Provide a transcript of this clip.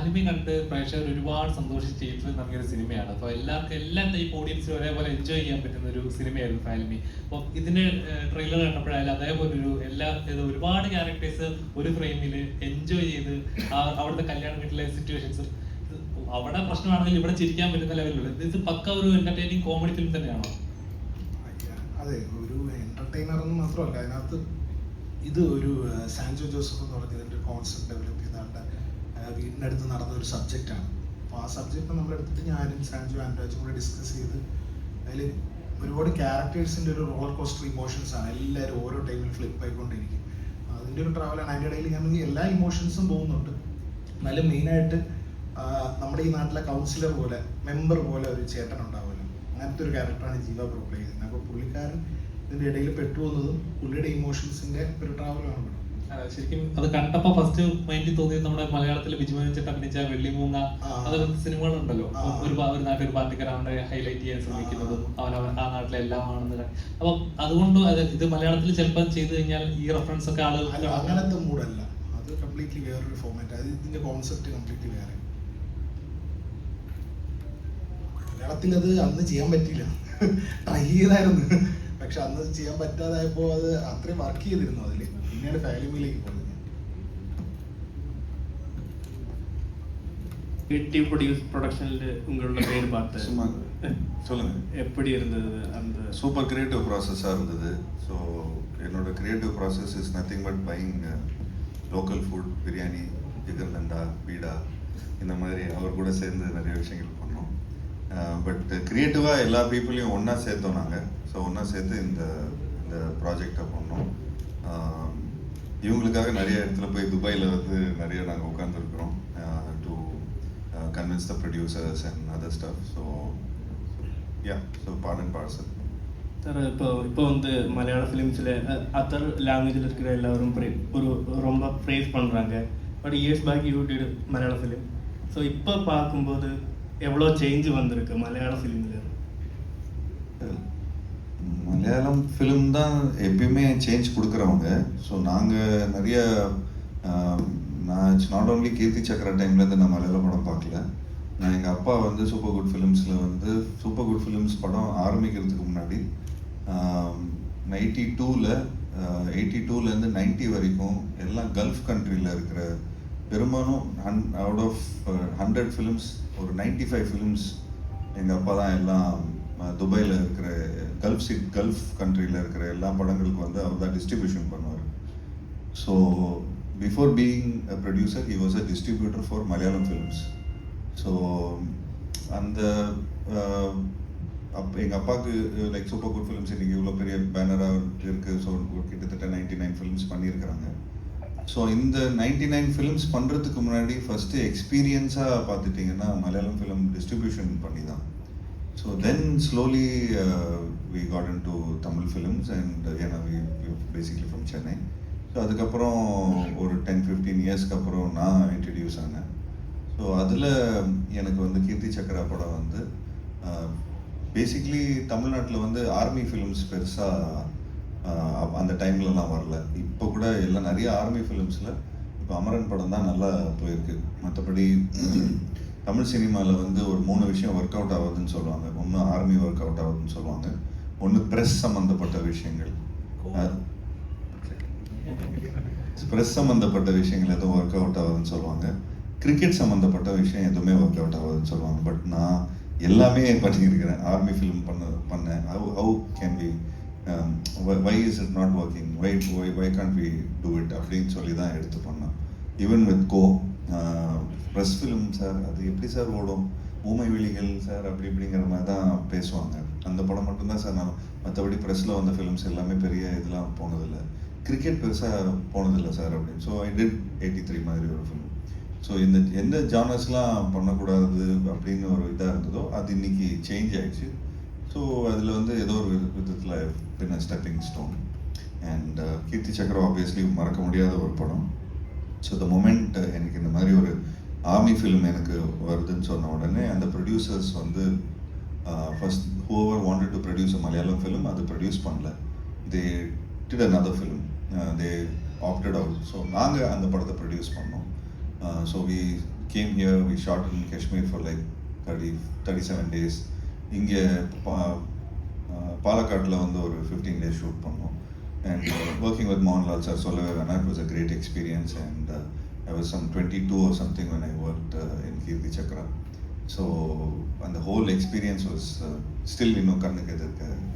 ഫാൽമി കണ്ട് പ്രേക്ഷകർ ഒരുപാട് സന്തോഷിച്ച് ഏറ്റവും നല്ലൊരു സിനിമയാണ്. അപ്പോൾ എല്ലാവർക്കും എല്ലാ ടൈപ്പ് ഓഡിയൻസിനും ഒരേപോലെ എൻജോയ് ചെയ്യാൻ പറ്റുന്ന ഒരു സിനിമയായിരുന്നു ഫാൽമി. അപ്പോൾ ഇതിന്റെ ട്രെയിലർ കണ്ടപ്പോഴായാലും അതേപോലെ ഒരുപാട് ക്യാരക്ടേഴ്സ് ഒരു ഫ്രെയിമിൽ എൻജോയ് ചെയ്ത് അവിടുത്തെ കല്യാണ വീട്ടിലെ സിറ്റുവേഷൻസ്, അവിടെ പ്രശ്നമാണെങ്കിൽ ഇവിടെ ചിരിക്കാൻ പറ്റുന്ന ലെവലിലുള്ള ഇത് പക്ക ഒരു എന്റർടൈനിങ് കോമഡി ഫിലിം തന്നെയാണോ? അതെ, ഒരു എന്റർടൈനർ എന്ന് മാത്രമല്ല, അതിനകത്ത് ഇത് ഒരു സാൻജോ ജോസഫ് എന്ന് പറഞ്ഞ ഇതിൻ്റെ ഒരു കോൺസെപ്റ്റ് ഡെവലപ്പ് ചെയ്ത ആളുടെ വീടിനടുത്ത് നടന്ന ഒരു സബ്ജക്റ്റാണ്. അപ്പോൾ ആ സബ്ജക്റ്റ് നമ്മളെടുത്തിട്ട് ഞാനും സാൻജോ ആൻഡ്രാജും കൂടെ ഡിസ്കസ് ചെയ്ത് അതിൽ ഒരുപാട് ക്യാരക്ടേഴ്സിൻ്റെ ഒരു റോളർ കോസ്റ്റർ ഇമോഷൻസ് ആണ്. എല്ലാവരും ഓരോ ടൈമിൽ ഫ്ലിപ്പ് ആയിക്കൊണ്ടിരിക്കും. അതിൻ്റെ ഒരു ട്രാവലാണ്. അതിൻ്റെ ഇടയിൽ ഞാൻ എല്ലാ ഇമോഷൻസും പോകുന്നുണ്ട്. എന്നാലും മെയിനായിട്ട് നമ്മുടെ ഈ നാട്ടിലെ കൗൺസിലർ പോലെ, മെമ്പർ പോലെ ഒരു ചേട്ടൻ ഉണ്ടാവുമല്ലോ, അങ്ങനത്തെ ഒരു ക്യാരക്ടറാണ് ജീവ ബ്രോ പ്ലേ ചെയ്യുന്നത്. അപ്പോൾ പുള്ളിക്കാരൻ ഇതിൻ്റെ ഇടയിൽ പെട്ടുപോകുന്നതും പുള്ളിയുടെ ഇമോഷൻസിൻ്റെ ഒരു ട്രാവലാണ്. ശരിക്കും അത് കണ്ടപ്പോ ഫസ്റ്റ് മൈൻഡിൽ തോന്നിയത് നമ്മുടെ മലയാളത്തിൽ ബിജുമോഹൻ ചേട്ടൻ അഭിനയിച്ച വെള്ളിമൂങ്ങ, അതൊക്കെ സിനിമകളുണ്ടല്ലോ. ഒരു നാട്ടിൽ ഒരു പാർട്ടിക്കാരനെ ഹൈലൈറ്റ് ചെയ്യാൻ ശ്രമിക്കുന്നതും അവൻ ആ നാട്ടിലെ എല്ലാം ആണെന്ന്. അപ്പൊ അതുകൊണ്ട് ഇത് മലയാളത്തിൽ ചിലപ്പോൾ ചെയ്തു കഴിഞ്ഞാൽ ഈ റെഫറൻസ് ഒക്കെ ആളുകൾ അങ്ങനത്തെ മൂഡല്ല, അത് കംപ്ലീറ്റ്ലി വേറൊരു ഫോർമാറ്റ്. അത് ഇതിന്റെ കോൺസെപ്റ്റ് കംപ്ലീറ്റ്ലി വേറെ. മലയാളത്തിൽ അത് അന്ന് ചെയ്യാൻ പറ്റിയില്ല, ട്രൈ ചെയ്തായിരുന്നു, പക്ഷെ അന്ന് ചെയ്യാൻ പറ്റാതായപ്പോൾ അത് അത്രയും വർക്ക് ചെയ്തിരുന്നു അതിൽ. പിന്നീട് ഫാലിമിയിലേക്ക് പോയത്. கிரியேட்டிவ் ப்ரொடக்ஷன்ல உங்களோட பேர் பார்த்து சொல்லுங்க. எப்படி இருந்தது அந்த? சூப்பர் கிரியேட்டிவ் ப்ராசஸாக இருந்தது. ஸோ என்னோட creative process is nothing but buying local food, biryani, jigarthanda, பீடா, இந்த மாதிரி அவர் கூட சேர்ந்து நிறைய விஷயங்கள் பண்ணோம். பட் கிரியேட்டிவாக எல்லா பீப்புளையும் ஒன்றா சேர்த்தோம் நாங்கள். ஸோ ஒன்றா சேர்த்து இந்த ப்ராஜெக்டை பண்ணோம். இவங்களுக்காக நிறைய இடத்துல போய் துபாயில் வந்து நிறைய நாங்கள் உட்காந்துருக்குறோம் to convince the producers and other stuff. So yeah, so part and parcel. Sir இப்போ வந்து மலையாள ஃபிலிம்ஸில் அதர் லாங்குவேஜில் இருக்கிற எல்லாரும் ஒரு ரொம்ப ப்ரேஸ் பண்ணுறாங்க. But years back you did Malayalam film. So இப்போ பார்க்கும்போது எவ்வளோ சேஞ்ச் வந்திருக்கு மலையாள ஃபிலிமில்? மலையாளம் ஃபிலிம் தான் எப்பயுமே சேஞ்ச் கொடுக்குறவங்க. ஸோ நாங்கள் நிறைய நான் இட்ஸ் நாட் ஓன்லி கீர்த்தி சக்கரா டைம்லேருந்து நான் மலையாள படம் பார்க்கல. நான் எங்கள் அப்பா வந்து சூப்பர் குட் ஃபிலிம்ஸில் வந்து சூப்பர் குட் ஃபிலிம்ஸ் படம் ஆரம்பிக்கிறதுக்கு முன்னாடி 82லேருந்து 90 வரைக்கும் எல்லாம் கல்ஃப் கண்ட்ரியில் இருக்கிற பெரும்பாலும் அவுட் ஆஃப் 100 ஃபிலிம்ஸ் ஒரு 95 ஃபிலிம்ஸ் எங்கள் அப்பா தான் எல்லாம் துபாயில் இருக்கிற கல்ஃப் கண்ட்ரியில் இருக்கிற எல்லா படங்களுக்கு வந்து அவர் தான் டிஸ்ட்ரிபியூஷன் பண்ணுவார். So before being a producer, he was a distributor for Malayalam films. So அந்த எங்கள் அப்பாவுக்கு லைக் சூப்பர் குட் ஃபிலிம்ஸ் இன்றைக்கி இவ்வளோ பெரிய பேனராக இருக்குது. ஸோ கிட்டத்தட்ட 99 ஃபிலிம்ஸ் பண்ணியிருக்கிறாங்க. ஸோ இந்த 99 ஃபிலிம்ஸ் பண்ணுறதுக்கு முன்னாடி ஃபஸ்ட்டு எக்ஸ்பீரியன்ஸாக பார்த்துட்டிங்கன்னா மலையாளம் ஃபிலிம் டிஸ்ட்ரிபியூஷன் பண்ணி தான். So then slowly we got in to Tamil films and ஏன்னா we basically from Chennai. So அதுக்கப்புறம் ஒரு 10-15 இயர்ஸ்க்கு அப்புறம் நான் இன்ட்ரடியூஸ் ஆனேன். ஸோ அதில் எனக்கு வந்து கீர்த்தி சக்கரா படம் வந்து பேசிக்லி தமிழ்நாட்டில் வந்து ஆர்மி ஃபிலிம்ஸ் பெருசாக அந்த டைம்லலாம் வரல. இப்போ கூட எல்லாம் நிறைய ஆர்மி ஃபிலிம்ஸில் இப்போ அமரன் படம் தான் நல்லா போயிருக்கு. மற்றபடி தமிழ் சினிமாவில் வந்து ஒரு 3 விஷயம் ஒர்க் அவுட் ஆகுதுன்னு சொல்லுவாங்க. ஒன்று ஆர்மி ஒர்க் அவுட் ஆகுதுன்னு சொல்லுவாங்க, ஒன்று ப்ரெஸ் சம்மந்தப்பட்ட விஷயங்கள், ப்ரெஸ் சம்மந்தப்பட்ட விஷயங்கள் எதுவும் ஒர்க் அவுட் ஆகுதுன்னு சொல்லுவாங்க, கிரிக்கெட் சம்மந்தப்பட்ட விஷயம் எதுவுமே ஒர்க் அவுட் ஆகுதுன்னு சொல்லுவாங்க. பட் நான் எல்லாமே பண்ணியிருக்கிறேன். ஆர்மி ஃபிலிம் பண்ணேன். How can we why is it not working, why can't we do it அப்படின்னு சொல்லி தான் எடுத்து பண்ணேன். ஈவன் வித் கோ ப்ரெஸ் ஃபிலிம் சார் அது எப்படி சார் ஓடும், ஊமை விழிகள் சார் அப்படி இப்படிங்கிற மாதிரி தான் பேசுவாங்க. அந்த படம் மட்டும்தான் சார் நான், மற்றபடி ப்ரெஸ்ஸில் வந்த ஃபிலிம்ஸ் எல்லாமே பெரிய இதெல்லாம் போனதில்லை, கிரிக்கெட் பெருசாக போனதில்லை சார் அப்படின்னு. ஸோ ஐ டிட் 83 மாதிரி ஒரு ஃபிலிம். ஸோ இந்த எந்த ஜானர்ஸ்லாம் பண்ணக்கூடாது அப்படின்னு ஒரு இதாக இருந்ததோ அது இன்னைக்கு சேஞ்ச் ஆயிடுச்சு. ஸோ அதில் வந்து ஏதோ ஒரு விதத்தில் பின்ன ஸ்டெப்பிங் ஸ்டோன். அண்ட் கீர்த்தி சக்கரம் ஆப்வியஸ்லி மறக்க முடியாத ஒரு படம். ஸோ த மொமெண்ட் எனக்கு இந்த மாதிரி ஒரு ஆர்மி ஃபிலிம் எனக்கு வருதுன்னு சொன்ன உடனே அந்த ப்ரொடியூசர்ஸ் வந்து first whoever wanted to produce a Malayalam film அது ப்ரொடியூஸ் பண்ணல, they did another film, they opted out. So நாங்கள் அந்த படத்தை ப்ரொடியூஸ் பண்ணோம். So we came here, we shot in Kashmir for like 37 days. இங்கே பாலக்காட்டில் வந்து ஒரு 15 days ஷூட் பண்ணோம். And working with Mohanlal sir, சொல்லவே வேணாம், it was a great experience. And I was some 22 or something when I worked in Kirti Chakra. So and the whole experience was still இன்னும் கண்ணுக்கு எதிர்க்க